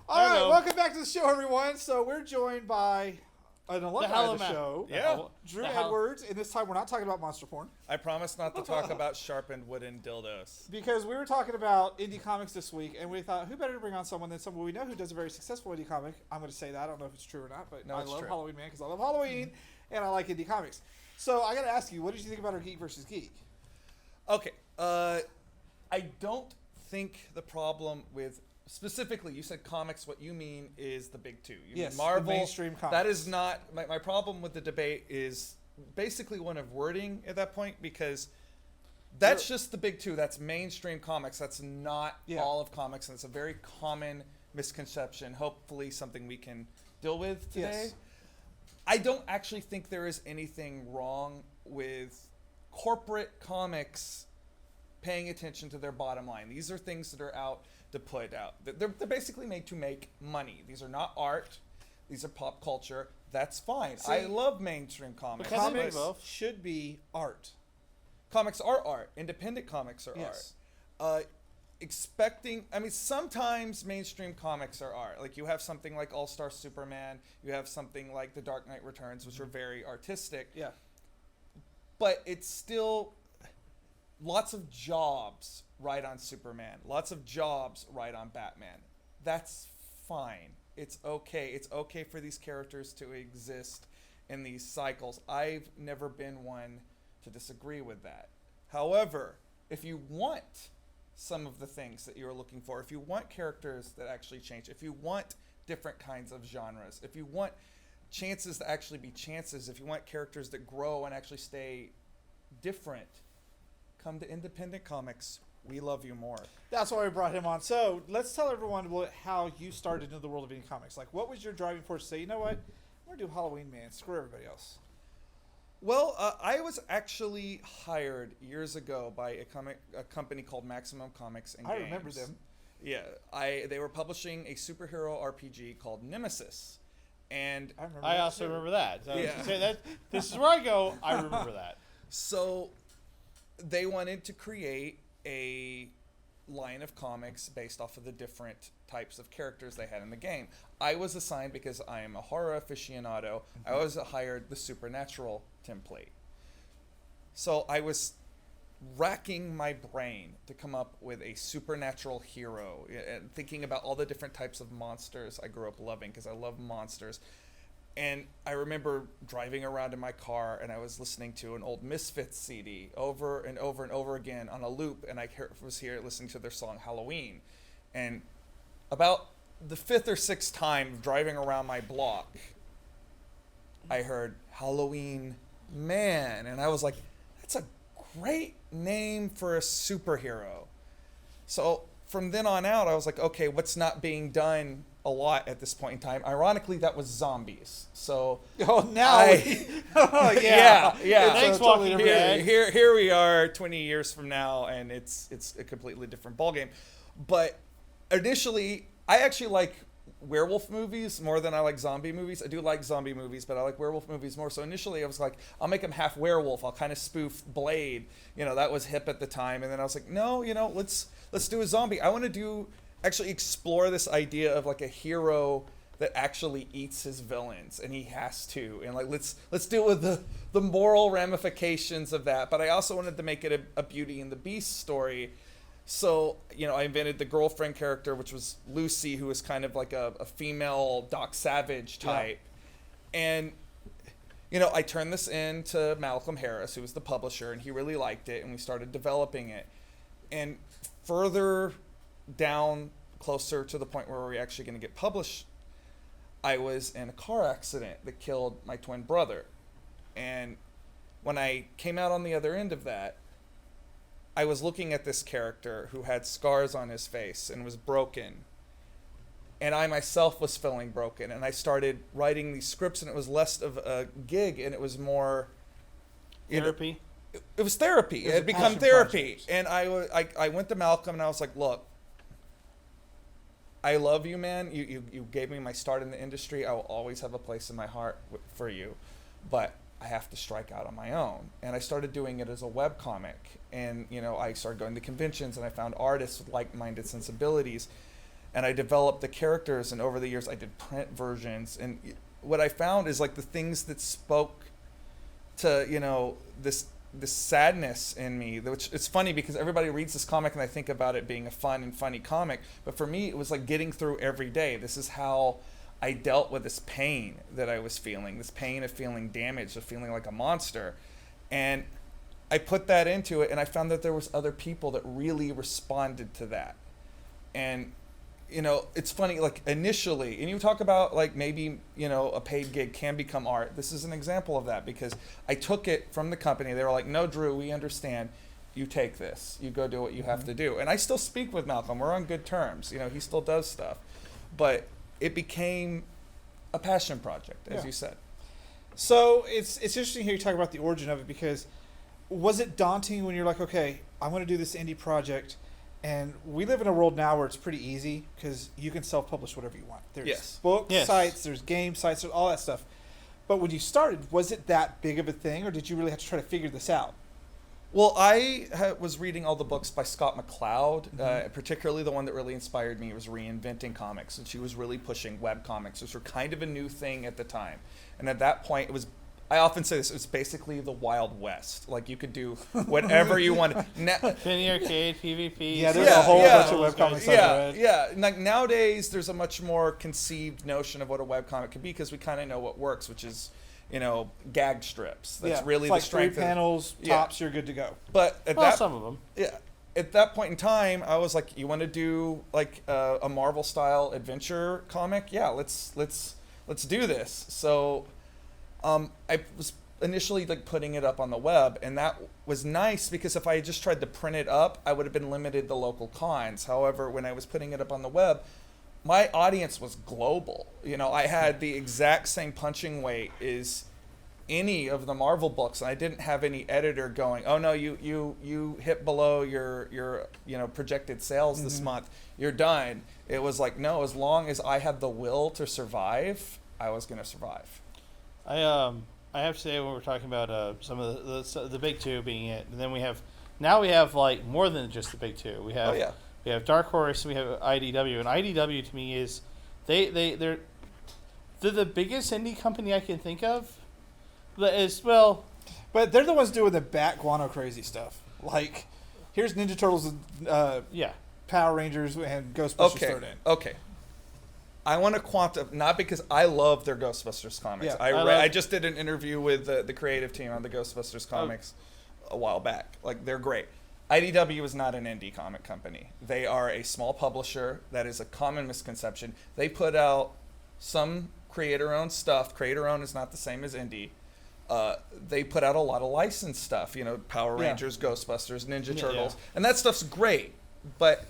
All right, welcome back to the show, everyone. So we're joined by an alumni of the show, Drew Edwards, and this time we're not talking about monster porn. I promise not to talk about sharpened wooden dildos. Because we were talking about indie comics this week, and we thought, who better to bring on someone than someone we know who does a very successful indie comic. I'm going to say that. I don't know if it's true or not, but I love Halloween Man because I love Halloween, and I like indie comics. So I got to ask you, what did you think about our Geek versus Geek? Okay, I don't think the problem with... Specifically, you said comics. What you mean is the big two. You mean Marvel, the mainstream comics. That is not... My problem with the debate is basically one of wording at that point, because that's just the big two. That's mainstream comics. That's not all of comics, and it's a very common misconception. Hopefully something we can deal with today. Yes. I don't actually think there is anything wrong with corporate comics paying attention to their bottom line. These are things that are out to put out. They're basically made to make money. These are not art. These are pop culture. That's fine. See, I love mainstream comics. Comics should be art. Comics are art. Independent comics are art. Sometimes mainstream comics are art. Like you have something like All-Star Superman. You have something like The Dark Knight Returns, which are very artistic. Yeah. But it's still... Lots of jobs right on Superman. Lots of jobs right on Batman. That's fine. It's okay. It's okay for these characters to exist in these cycles. I've never been one to disagree with that. However, if you want some of the things that you're looking for, if you want characters that actually change, if you want different kinds of genres, if you want chances to actually be chances, if you want characters that grow and actually stay different, come to independent comics. We love you more. That's why we brought him on. So let's tell everyone how you started into the world of indie comics. Like, what was your driving force to say, you know what, I'm going to do Halloween Man, screw everybody else? Well, I was actually hired years ago by a company called Maximum Comics and Games. I remember them. Yeah, they were publishing a superhero RPG called Nemesis. And I also remember that. So yeah. Say that. This is where I go. I remember that. So... They wanted to create a line of comics based off of the different types of characters they had in the game. I was assigned, because I am a horror aficionado, I was hired the supernatural template. So I was racking my brain to come up with a supernatural hero, and thinking about all the different types of monsters I grew up loving, because I love monsters. And I remember driving around in my car, and I was listening to an old Misfits CD over and over and over again on a loop, and I was here listening to their song Halloween. And about the fifth or sixth time driving around my block, I heard Halloween Man, and I was like, that's a great name for a superhero. So from then on out, I was like, okay, what's not being done a lot at this point in time? Ironically, that was zombies. So yeah. Thanks, totally here we are 20 years from now, and it's a completely different ballgame. But initially, I actually like werewolf movies more than I like zombie movies. I do like zombie movies, but I like werewolf movies more. So initially, I was like, I'll make him half werewolf. I'll kind of spoof Blade. That was hip at the time. And then I was like, no, let's do a zombie. I want to actually explore this idea of like a hero that actually eats his villains, and he has to, and like let's deal with the moral ramifications of that. But I also wanted to make it a Beauty and the Beast story. So I invented the girlfriend character, which was Lucy, who was kind of like a female Doc Savage type. And I turned this in to Malcolm Harris, who was the publisher, and he really liked it, and we started developing it. And further down, closer to the point where we're actually going to get published, I was in a car accident that killed my twin brother. And when I came out on the other end of that, I was looking at this character who had scars on his face and was broken. And I myself was feeling broken. And I started writing these scripts, and it was less of a gig, and it was more... Therapy? It was therapy. It had become therapy. And I went to Malcolm, and I was like, look, I love you, man. You gave me my start in the industry. I will always have a place in my heart for you. But I have to strike out on my own. And I started doing it as a webcomic. And, I started going to conventions, and I found artists with like-minded sensibilities. and I developed the characters, and over the years I did print versions. And what I found is like the things that spoke to, you know, this sadness in me, which it's funny because everybody reads this comic and I think about it being a fun and funny comic, but for me it was like getting through every day. This is how I dealt with this pain that I was feeling, this pain of feeling damaged, of feeling like a monster. And I put that into it, and I found that there was other people that really responded to that. And you know, it's funny, like initially, and you talk about like maybe, you know, a paid gig can become art. This is an example of that because I took it from the company. They were like, no, Drew, we understand. You take this. You go do what you have to do. And I still speak with Malcolm. We're on good terms. You know, he still does stuff. But it became a passion project, as you said. So it's interesting here you talk about the origin of it, because was it daunting when you're like, okay, I'm going to do this indie project? And we live in a world now where it's pretty easy because you can self-publish whatever you want. There's book sites, there's game sites, there's all that stuff. But when you started, was it that big of a thing, or did you really have to try to figure this out? Well, I was reading all the books by Scott McCloud, particularly the one that really inspired me was Reinventing Comics, and she was really pushing web comics, which were kind of a new thing at the time. And at that point, it was, I often say this, it was basically the Wild West. Like, you could do whatever you wanted. Penny Arcade, PvP. Yeah, there's a whole bunch of webcomics. Yeah. Like, nowadays, there's a much more conceived notion of what a webcomic can be because we kind of know what works, which is, you know, gag strips. That's really it's the strength. 3 panels, tops, you're good to go. But at some of them. Yeah. At that point in time, I was like, you want to do like a Marvel style adventure comic? Yeah, let's do this. So I was initially like putting it up on the web, and that was nice because if I had just tried to print it up, I would have been limited to local cons. However, when I was putting it up on the web, my audience was global. You know, I had the exact same punching weight as any of the Marvel books, and I didn't have any editor going, oh no, you hit below your you know, projected sales this month, you're done. It was like, no, as long as I had the will to survive, I was going to survive. I have to say, when we're talking about some of the big two being it, and then we have like more than just the big two. We have Dark Horse, and we have IDW, and IDW to me is they're the biggest indie company I can think of. But they're the ones doing the Bat Guano crazy stuff. Like, here's Ninja Turtles and Power Rangers and Ghostbusters thrown in. Okay. I want to not because I love their Ghostbusters comics. Yeah, I just did an interview with the creative team on the Ghostbusters comics a while back. Like, they're great. IDW is not an indie comic company. They are a small publisher. That is a common misconception. They put out some creator-owned stuff. Creator-owned is not the same as indie. They put out a lot of licensed stuff, you know, Power Rangers, Ghostbusters, Ninja Turtles, and that stuff's great. But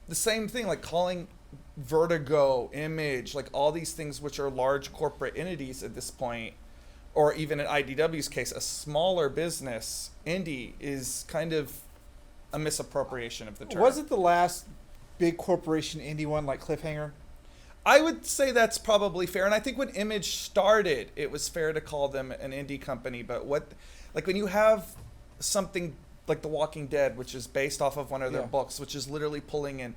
the same thing, like calling Vertigo, Image, like all these things which are large corporate entities at this point, or even in IDW's case, a smaller business, indie, is kind of a misappropriation of the term. Wasn't the last big corporation indie one like Cliffhanger? I would say that's probably fair, and I think when Image started, it was fair to call them an indie company. But when you have something like The Walking Dead, which is based off of one of their books, which is literally pulling in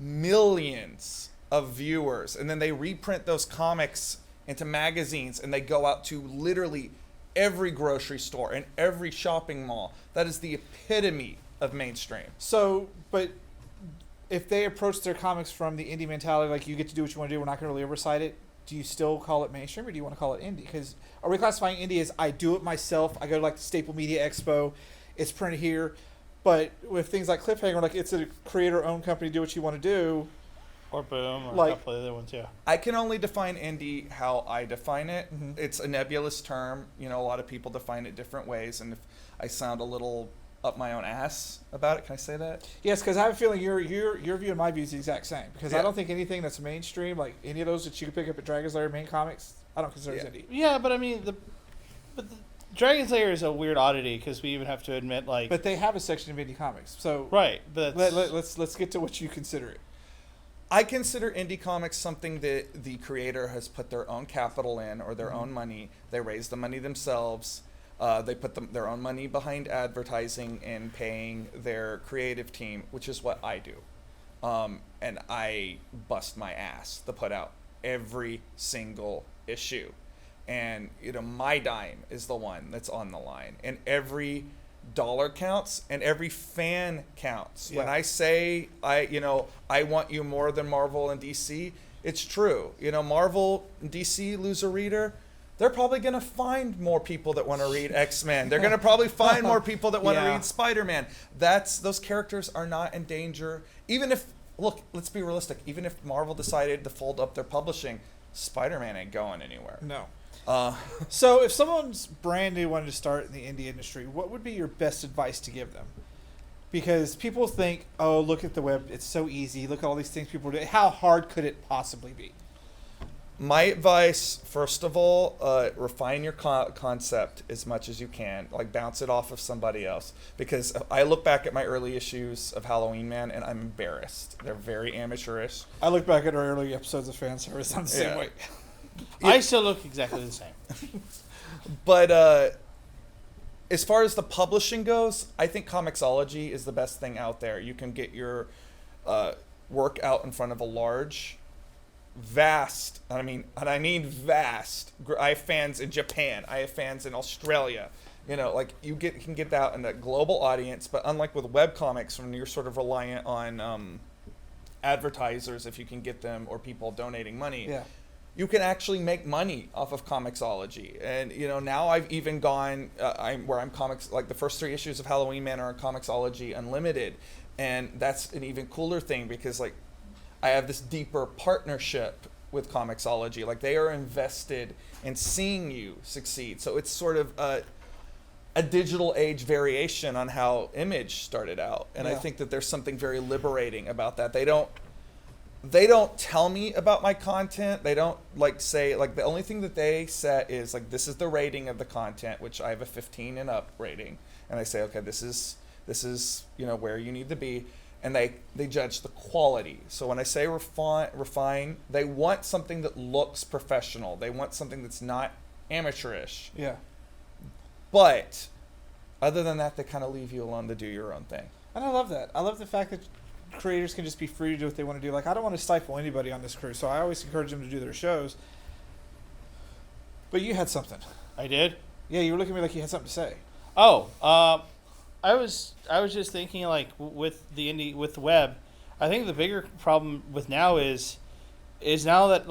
millions of viewers, and then they reprint those comics into magazines, and they go out to literally every grocery store and every shopping mall. That is the epitome of mainstream. So, but if they approach their comics from the indie mentality, like you get to do what you want to do, we're not going to really oversight it, do you still call it mainstream, or do you want to call it indie? Because are we classifying indie as I do it myself, I go to like the Staple Media Expo, it's printed here, but with things like Cliffhanger, like it's a creator-owned company, do what you want to do. Or Boom, or like, a couple of other ones, I can only define indie how I define it. It's a nebulous term. You know, a lot of people define it different ways, and if I sound a little up my own ass about it, can I say that? Yes, because I have a feeling your view and my view is the exact same. Because I don't think anything that's mainstream, like any of those that you can pick up at Dragon's Lair main comics, I don't consider as indie. Yeah, but I mean, the Dragon's Lair is a weird oddity because we even have to admit, like. But they have a section of indie comics, so right. But let's get to what you consider it. I consider indie comics something that the creator has put their own capital in, or their own money. They raise the money themselves. They put their own money behind advertising and paying their creative team, which is what I do. and I bust my ass to put out every single issue. And, my dime is the one that's on the line. And every dollar counts and every fan counts. Yeah. When I say I want you more than Marvel and DC, it's true. Marvel and DC lose a reader, they're probably going to find more people that want to read X-Men. They're going to probably find more people that want to read Spider-Man. Those characters are not in danger. Even if, look, let's be realistic. Even if Marvel decided to fold up their publishing, Spider-Man ain't going anywhere. No. So if someone's brand new wanted to start in the indie industry, what would be your best advice to give them? Because people think, oh, look at the web. It's so easy. Look at all these things people do. How hard could it possibly be? My advice, first of all, refine your concept as much as you can. Like, bounce it off of somebody else. Because I look back at my early issues of Halloween Man, and I'm embarrassed. They're very amateurish. I look back at our early episodes of Fanservice. I'm the same way. I still look exactly the same. But as far as the publishing goes, I think Comixology is the best thing out there. You can get your work out in front of a large, vast, and I mean vast. I have fans in Japan. I have fans in Australia. You can get that in a global audience. But unlike with webcomics, when you're sort of reliant on advertisers, if you can get them, or people donating money, you can actually make money off of Comixology. And now I've even gone I'm comics, like the first 3 issues of Halloween Man are on Comixology Unlimited, and that's an even cooler thing because I have this deeper partnership with Comixology. Like, they are invested in seeing you succeed. So it's sort of a digital age variation on how Image started out. And I think that there's something very liberating about that. They don't tell me about my content. They don't say, the only thing that they set is this is the rating of the content, which I have a 15 and up rating. And I say, okay, this is where you need to be. And they judge the quality. So when I say refine, they want something that looks professional. They want something that's not amateurish. Yeah. But other than that, they kind of leave you alone to do your own thing. And I love that. I love the fact that creators can just be free to do what they want to do. I don't want to stifle anybody on this crew, so I always encourage them to do their shows. But you had something. I did? Yeah, you were looking at me like you had something to say. Oh, I was just thinking with the web, I think the bigger problem with now is now that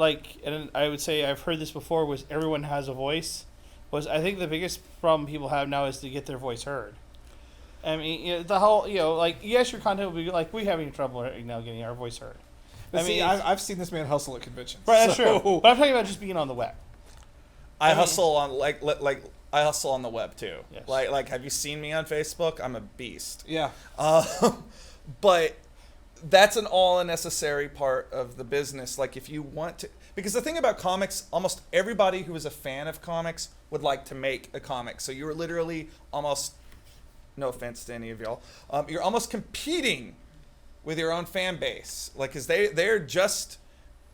and I would say I've heard this before, was everyone has a voice. I think the biggest problem people have now is to get their voice heard. I mean, the whole yes, your content will be we having trouble right now getting our voice heard. But I've seen this man hustle at conventions. Right, that's true. But I'm talking about just being on the web. I hustle on I hustle on the web too. Yes. Have you seen me on Facebook? I'm a beast. Yeah. But that's an all necessary part of the business. If you want to, because the thing about comics, almost everybody who is a fan of comics would like to make a comic. So you're literally almost, no offense to any of y'all, you're almost competing with your own fan base. Because they're just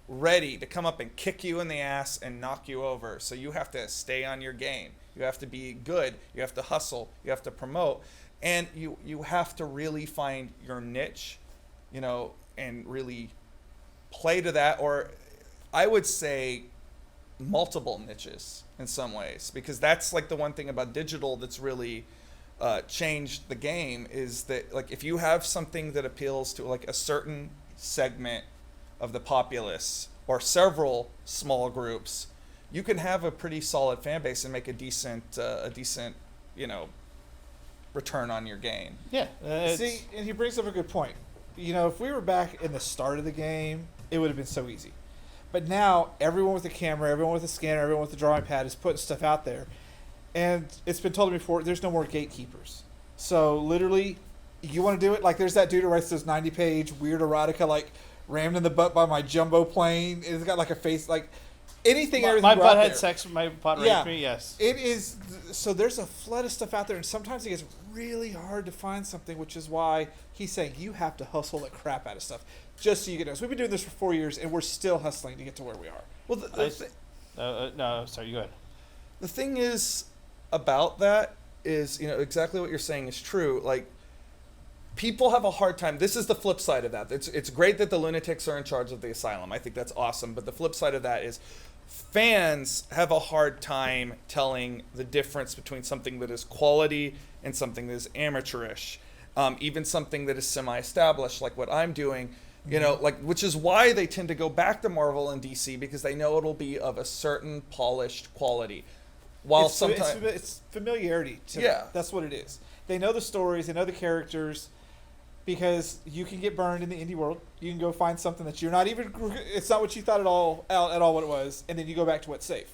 ready to come up and kick you in the ass and knock you over. So you have to stay on your game. You have to be good. You have to hustle. You have to promote. And you have to really find your niche, and really play to that. Or I would say multiple niches in some ways. Because that's the one thing about digital that's really changed the game, is that if you have something that appeals to a certain segment of the populace or several small groups, you can have a pretty solid fan base and make a decent return on your game. Yeah. See, and he brings up a good point. If we were back in the start of the game, it would have been so easy. But now everyone with a camera, everyone with a scanner, everyone with a drawing pad is putting stuff out there. And it's been told me before, there's no more gatekeepers. So literally, you want to do it? There's that dude who writes those 90-page weird erotica, rammed in the butt by my jumbo plane. It's got a face, anything. My butt had sex. My butt raped me. Yes. It is. So there's a flood of stuff out there, and sometimes it gets really hard to find something, which is why he's saying you have to hustle the crap out of stuff just so you get noticed. We've been doing this for 4 years, and we're still hustling to get to where we are. Well, no, sorry. You go ahead. The thing is about that is, exactly what you're saying is true. people have a hard time. This is the flip side of that. It's great that the lunatics are in charge of the asylum. I think that's awesome. But the flip side of that is fans have a hard time telling the difference between something that is quality and something that is amateurish. Even something that is semi-established, like what I'm doing, you know, like, which is why they tend to go back to Marvel and DC, because they know it'll be of a certain polished quality. While sometimes it's familiarity to yeah, them. That's what it is. They know the stories, they know the characters, because you can get burned in the indie world. You can go find something that you're not even, it's not what you thought at all what it was, and then you go back to what's safe.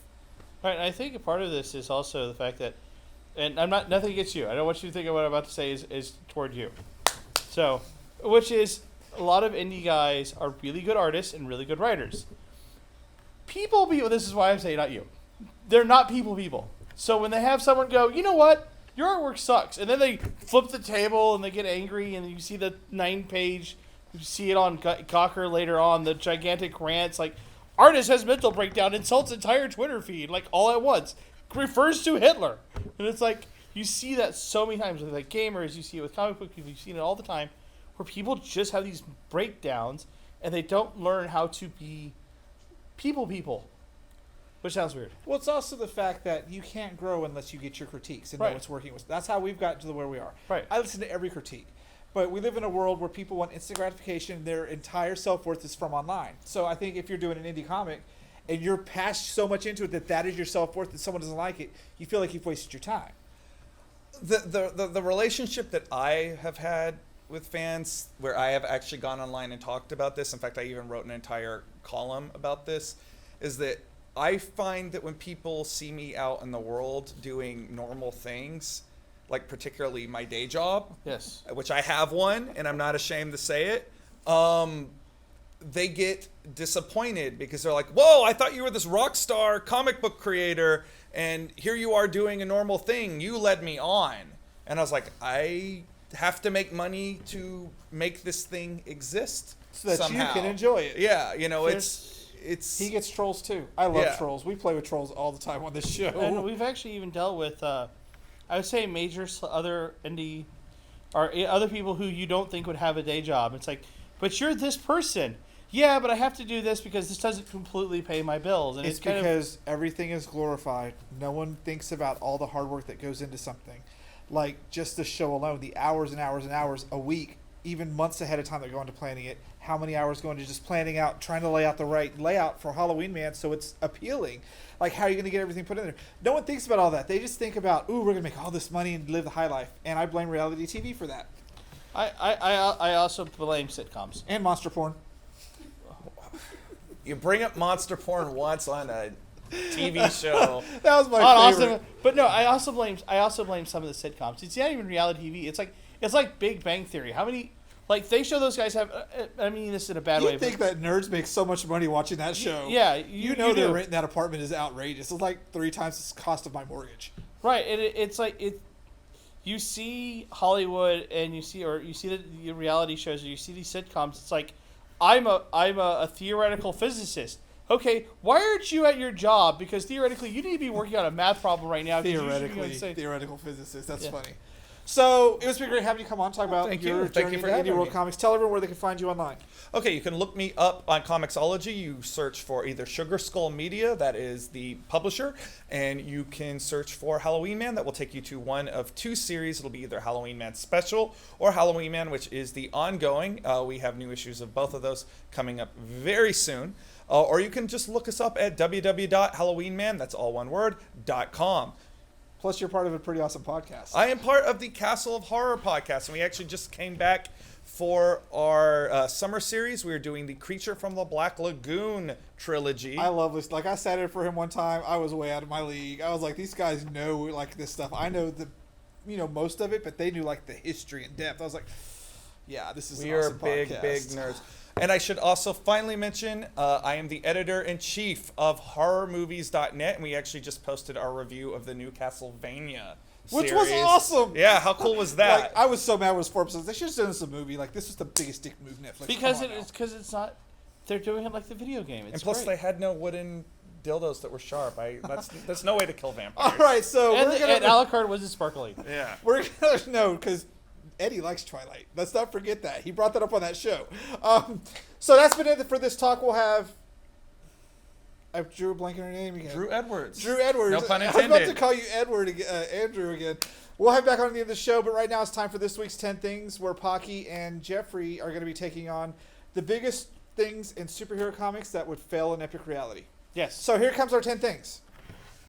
Right, and I think a part of this is also the fact that, and I'm not, nothing against you. I don't want you to think of what I'm about to say is toward you. So, which is, a lot of indie guys are really good artists and really good writers. This is why I'm saying not you. They're not people. So when they have someone go, you know what? Your artwork sucks. And then they flip the table and they get angry and you see the 9-page, you see it on Gawker later on, the gigantic rants like, artist has mental breakdown, insults entire Twitter feed, like all at once, refers to Hitler. And it's like, you see that so many times with like gamers, you see it with comic book people, you've seen it all the time, where people just have these breakdowns and they don't learn how to be people. Which sounds weird. Well, it's also the fact that you can't grow unless you get your critiques and know what's working. That's how we've got to where we are. Right. I listen to every critique. But we live in a world where people want instant gratification. Their entire self-worth is from online. So I think if you're doing an indie comic and you're passed so much into it that is your self-worth, that someone doesn't like it, you feel like you've wasted your time. The relationship that I have had with fans, where I have actually gone online and talked about this, in fact, I even wrote an entire column about this, is that I find that when people see me out in the world doing normal things, like particularly my day job, yes, which I have one, and I'm not ashamed to say it, they get disappointed because they're like, whoa, I thought you were this rock star comic book creator, and here you are doing a normal thing. You led me on. And I was like, I have to make money to make this thing exist so that somehow. You can enjoy it. Yeah, you know, it's he gets trolls too. I love trolls. We play with trolls all the time on this show. And we've actually even dealt with, I would say, major other indie, or other people who you don't think would have a day job. It's like, but you're this person. Yeah, but I have to do this because this doesn't completely pay my bills. And it's because everything is glorified. No one thinks about all the hard work that goes into something. Like just the show alone, the hours and hours and hours a week, even months ahead of time that go into planning it. How many hours go into just planning out, trying to lay out the right layout for Halloween Man so it's appealing? Like, how are you going to get everything put in there? No one thinks about all that. They just think about, ooh, we're going to make all this money and live the high life. And I blame reality TV for that. I also blame sitcoms. And monster porn. You bring up monster porn once on a TV show. That was my favorite. Awesome. But no, I also blame some of the sitcoms. It's not even reality TV. It's like Big Bang Theory. How many, like, they show those guys have, I mean this in a bad way. You think that nerds make so much money watching that show? Yeah. You know their rent in that apartment is outrageous. It's like 3 times the cost of my mortgage. Right. And it's like, you see Hollywood and you see the reality shows, or you see these sitcoms, it's like, I'm a theoretical physicist. Okay, why aren't you at your job? Because theoretically, you need to be working on a math problem right now. Theoretical physicist. That's funny. So it was been great having you come on, talk about your journey into Indie World Comics. Tell everyone where they can find you online. Okay, you can look me up on Comixology. You search for either Sugar Skull Media, that is the publisher, and you can search for Halloween Man. That will take you to one of 2 series. It'll be either Halloween Man Special or Halloween Man, which is the ongoing. We have new issues of both of those coming up very soon. Or you can just look us up at www.halloweenman, that's all one word, .com. Plus, you're part of a pretty awesome podcast. I am part of the Castle of Horror podcast, and we actually just came back for our summer series. We were doing the Creature from the Black Lagoon trilogy. I love this. Like, I sat in for him one time. I was way out of my league. I was like, these guys know, like, this stuff. I know most of it, but they knew, like, the history in depth. I was like, yeah, this is an awesome podcast. We are big nerds. And I should also finally mention, I am the editor-in-chief of horrormovies.net, and we actually just posted our review of the new Castlevania series. Which was awesome! Yeah, how cool was that? Like, I was so mad it was 4 episodes. They should have done this a movie. Like, this was the biggest dick move Netflix. Because it's not, they're doing it like the video game. And plus, they had no wooden dildos that were sharp. There's no way to kill vampires. All right, so and Alucard wasn't sparkly. Yeah. We're going to know, because Eddie likes Twilight. Let's not forget that. He brought that up on that show. So that's been it for this talk. We'll have... I drew a blank on her name again. Drew Edwards. Drew Edwards. No pun I was intended. about to call you Andrew again. We'll have back on the end of the show, but right now it's time for this week's 10 Things, where Pocky and Jeffrey are going to be taking on the biggest things in superhero comics that would fail in epic reality. Yes. So here comes our 10 things.